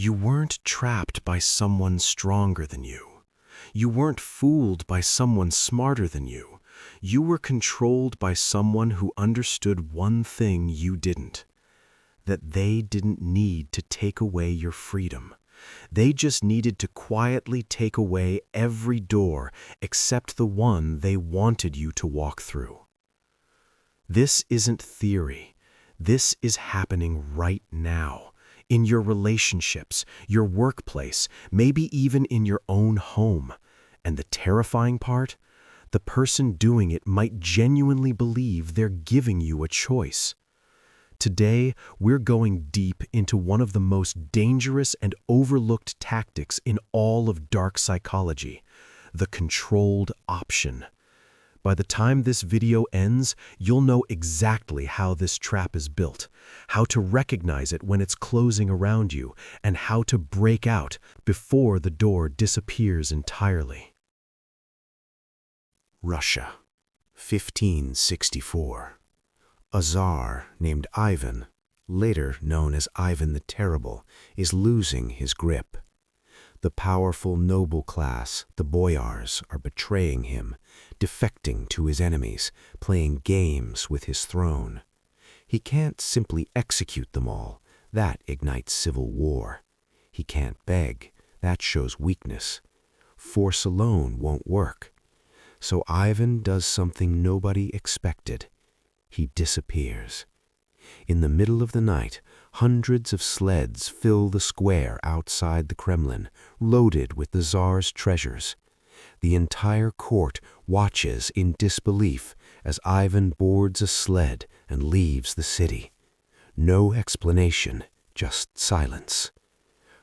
You weren't trapped by someone stronger than you. You weren't fooled by someone smarter than you. You were controlled by someone who understood one thing you didn't: that they didn't need to take away your freedom. They just needed to quietly take away every door except the one they wanted you to walk through. This isn't theory. This is happening right now, in your relationships, your workplace, maybe even in your own home. And the terrifying part? The person doing it might genuinely believe they're giving you a choice. Today, we're going deep into one of the most dangerous and overlooked tactics in all of dark psychology: the controlled option. By the time this video ends, you'll know exactly how this trap is built, how to recognize it when it's closing around you, and how to break out before the door disappears entirely. Russia, 1564. A Tsar named Ivan, later known as Ivan the Terrible, is losing his grip. The powerful noble class, the boyars, are betraying him, defecting to his enemies, playing games with his throne. He can't simply execute them all. That ignites civil war. He can't beg. That shows weakness. Force alone won't work. So Ivan does something nobody expected. He disappears. In the middle of the night, hundreds of sleds fill the square outside the Kremlin, loaded with the Tsar's treasures. The entire court watches in disbelief as Ivan boards a sled and leaves the city. No explanation, just silence.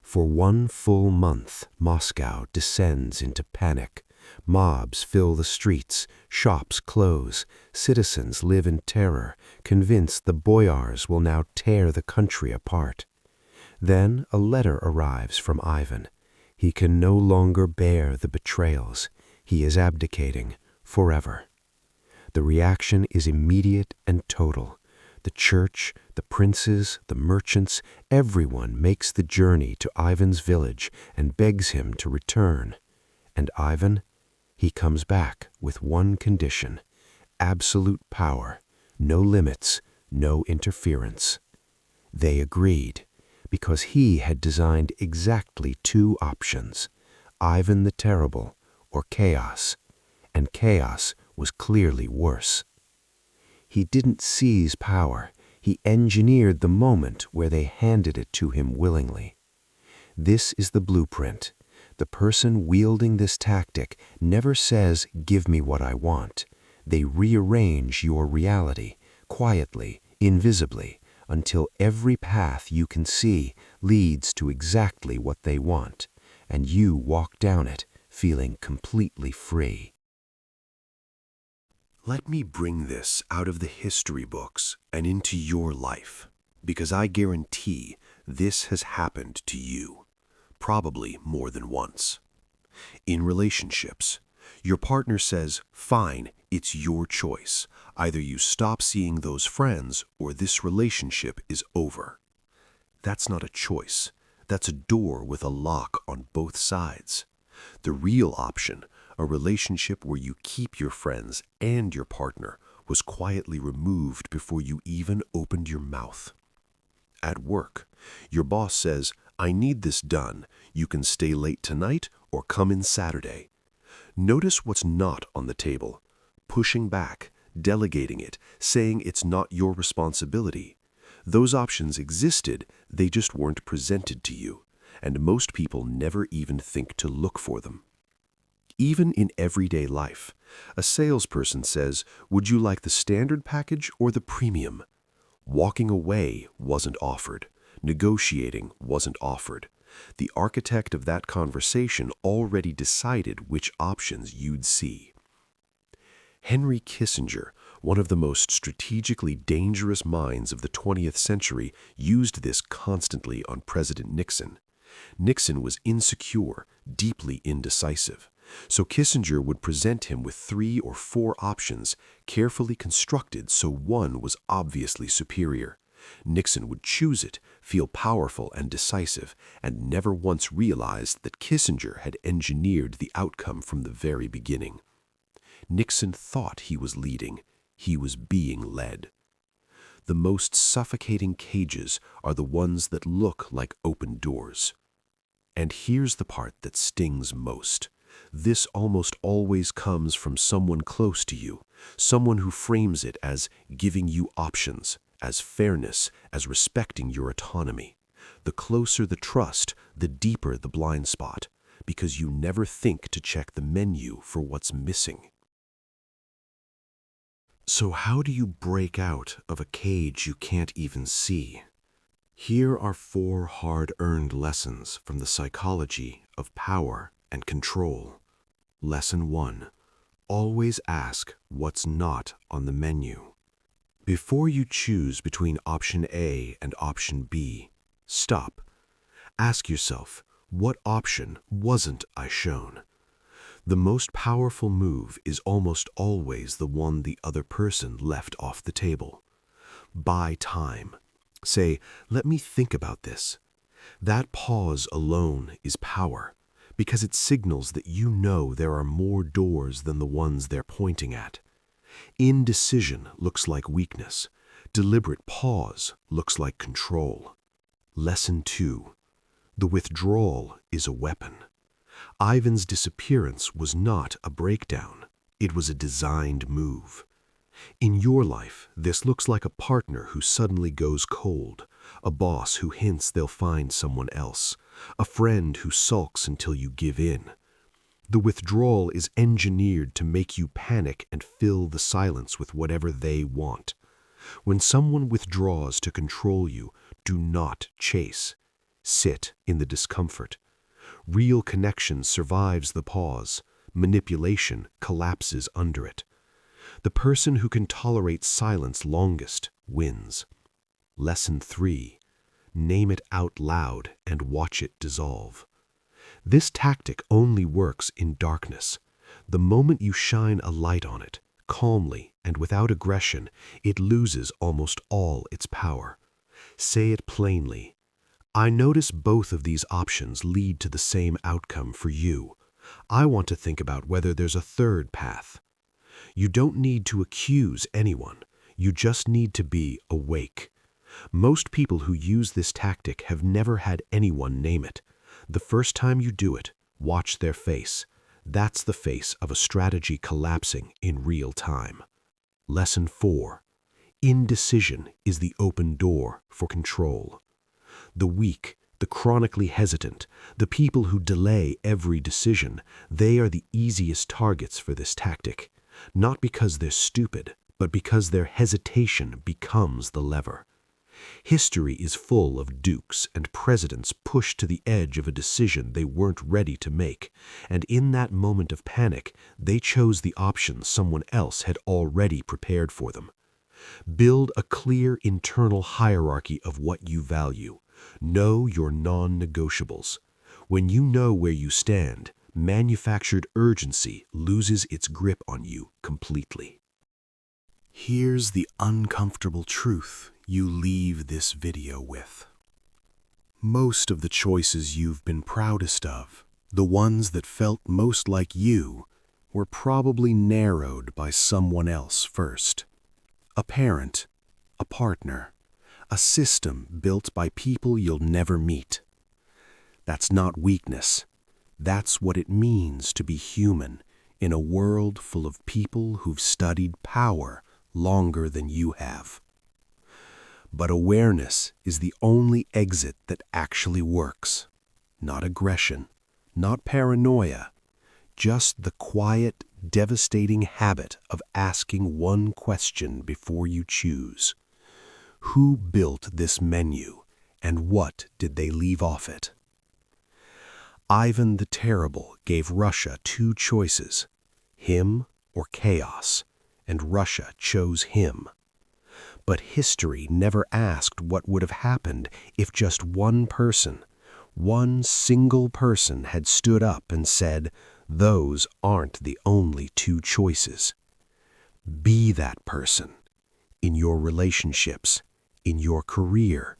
For 1 full month, Moscow descends into panic. Mobs fill the streets, shops close, citizens live in terror, convinced the boyars will now tear the country apart. Then a letter arrives from Ivan. He can no longer bear the betrayals. He is abdicating forever. The reaction is immediate and total. The church, the princes, the merchants, everyone makes the journey to Ivan's village and begs him to return. And Ivan? He comes back with one condition: absolute power, no limits, no interference. They agreed, because he had designed exactly 2 options: Ivan the Terrible or chaos, and chaos was clearly worse. He didn't seize power, he engineered the moment where they handed it to him willingly. This is the blueprint. The person wielding this tactic never says, "Give me what I want." They rearrange your reality, quietly, invisibly, until every path you can see leads to exactly what they want, and you walk down it feeling completely free. Let me bring this out of the history books and into your life, because I guarantee this has happened to you. Probably more than once. In relationships, your partner says, "Fine, it's your choice. Either you stop seeing those friends or this relationship is over." That's not a choice. That's a door with a lock on both sides. The real option, a relationship where you keep your friends and your partner, was quietly removed before you even opened your mouth. At work, your boss says, "I need this done. You can stay late tonight or come in Saturday." Notice what's not on the table: pushing back, delegating it, saying it's not your responsibility. Those options existed, they just weren't presented to you, and most people never even think to look for them. Even in everyday life, a salesperson says, "Would you like the standard package or the premium?" Walking away wasn't offered. Negotiating wasn't offered. The architect of that conversation already decided which options you'd see. Henry Kissinger, one of the most strategically dangerous minds of the 20th century, used this constantly on President Nixon. Nixon was insecure, deeply indecisive. So Kissinger would present him with 3 or 4 options, carefully constructed so one was obviously superior. Nixon would choose it, feel powerful and decisive, and never once realized that Kissinger had engineered the outcome from the very beginning. Nixon thought he was leading. He was being led. The most suffocating cages are the ones that look like open doors. And here's the part that stings most. This almost always comes from someone close to you, someone who frames it as giving you options, as fairness, as respecting your autonomy. The closer the trust, the deeper the blind spot, because you never think to check the menu for what's missing. So how do you break out of a cage you can't even see? Here are 4 hard-earned lessons from the psychology of power and control. Lesson 1. Always ask what's not on the menu. Before you choose between option A and option B, stop. Ask yourself, what option wasn't I shown? The most powerful move is almost always the one the other person left off the table. Buy time. Say, let me think about this. That pause alone is power, because it signals that you know there are more doors than the ones they're pointing at. Indecision looks like weakness. Deliberate pause looks like control. Lesson 2. The withdrawal is a weapon. Ivan's disappearance was not a breakdown. It was a designed move. In your life, this looks like a partner who suddenly goes cold, a boss who hints they'll find someone else, a friend who sulks until you give in. The withdrawal is engineered to make you panic and fill the silence with whatever they want. When someone withdraws to control you, do not chase. Sit in the discomfort. Real connection survives the pause. Manipulation collapses under it. The person who can tolerate silence longest wins. Lesson 3. Name it out loud and watch it dissolve. This tactic only works in darkness. The moment you shine a light on it, calmly and without aggression, it loses almost all its power. Say it plainly. I notice both of these options lead to the same outcome for you. I want to think about whether there's a third path. You don't need to accuse anyone. You just need to be awake. Most people who use this tactic have never had anyone name it. The first time you do it, watch their face. That's the face of a strategy collapsing in real time. Lesson 4. Indecision is the open door for control. The weak, the chronically hesitant, the people who delay every decision, they are the easiest targets for this tactic. Not because they're stupid, but because their hesitation becomes the lever. History is full of dukes and presidents pushed to the edge of a decision they weren't ready to make, and in that moment of panic, they chose the option someone else had already prepared for them. Build a clear internal hierarchy of what you value. Know your non-negotiables. When you know where you stand, manufactured urgency loses its grip on you completely. Here's the uncomfortable truth you leave this video with. Most of the choices you've been proudest of, the ones that felt most like you, were probably narrowed by someone else first. A parent, a partner, a system built by people you'll never meet. That's not weakness. That's what it means to be human in a world full of people who've studied power longer than you have. But awareness is the only exit that actually works. Not aggression, not paranoia, just the quiet, devastating habit of asking one question before you choose. Who built this menu, and what did they leave off it? Ivan the Terrible gave Russia 2 choices, him or chaos, and Russia chose him. But history never asked what would have happened if just one person, one single person had stood up and said, those aren't the only 2 choices. Be that person in your relationships, in your career,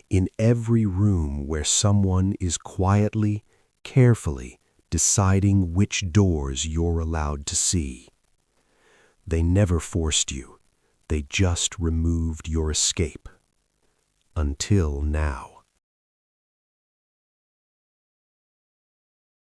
in every room where someone is quietly, carefully deciding which doors you're allowed to see. They never forced you. They just removed your escape. Until now.